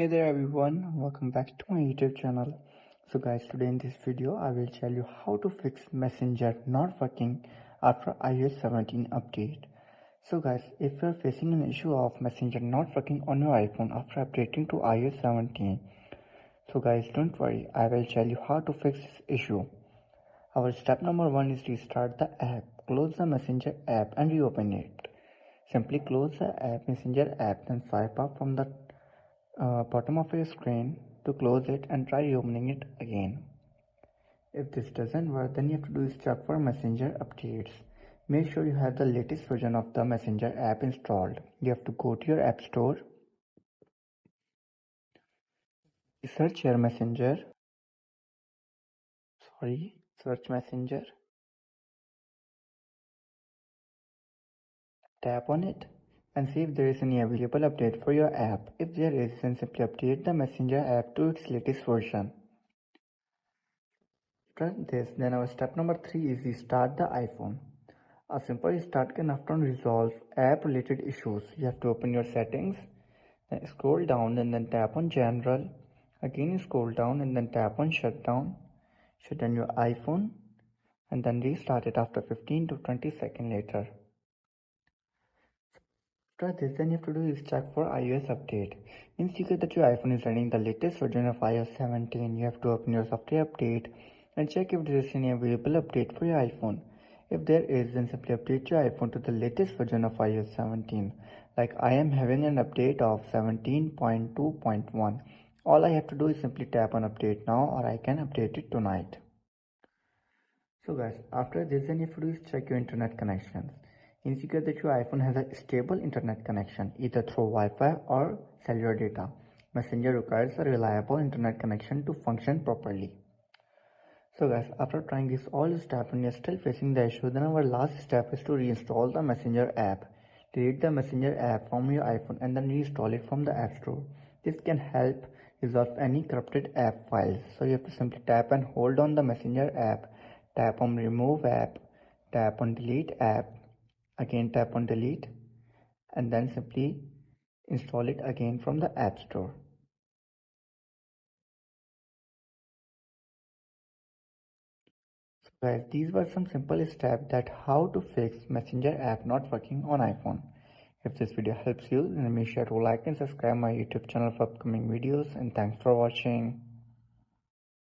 Hey there everyone, welcome back to my YouTube channel. So guys, today in this video I will tell you how to fix Messenger not working after iOS 17 update. So guys, if you are facing an issue of Messenger not working on your iPhone after updating to iOS 17, so guys don't worry, I will tell you how to fix this issue. Our step number 1 is restart the app. Close the Messenger app and reopen it. Simply close the Messenger app, then swipe up from the bottom of your screen to close it and try reopening it again. If this doesn't work, then you have to do is check for Messenger updates. Make sure you have the latest version of the Messenger app installed. You have to go to your app store, search your Messenger, search Messenger, tap on it and see if there is any available update for your app. If there is, then simply update the Messenger app to its latest version. After this, then our step number 3 is restart the iPhone. A simple restart can often resolve app-related issues. You have to open your settings, then scroll down and then tap on General. Again scroll down and then tap on Shutdown. Shut down your iPhone and then restart it after 15 to 20 seconds later. After this, then you have to do is check for iOS update. Means you get that your iPhone is running the latest version of iOS 17. You have to open your software update and check if there is any available update for your iPhone. If there is, then simply update your iPhone to the latest version of iOS 17. Like I am having an update of 17.2.1. All I have to do is simply tap on update now, or I can update it tonight. So guys, after this, then you have to do is check your internet connections. Ensure that your iPhone has a stable internet connection either through Wi-Fi or cellular data. Messenger requires a reliable internet connection to function properly. So guys, after trying this all steps and you're still facing the issue, then our last step is to reinstall the Messenger app. Delete the Messenger app from your iPhone and then reinstall it from the App Store. This can help resolve any corrupted app files. So you have to simply tap and hold on the Messenger app, tap on remove app, tap on delete app, again tap on delete, and then simply install it again from the App Store. So guys, these were some simple steps that how to fix Messenger app not working on iPhone. If this video helps you, then make sure to like and subscribe my YouTube channel for upcoming videos, and thanks for watching.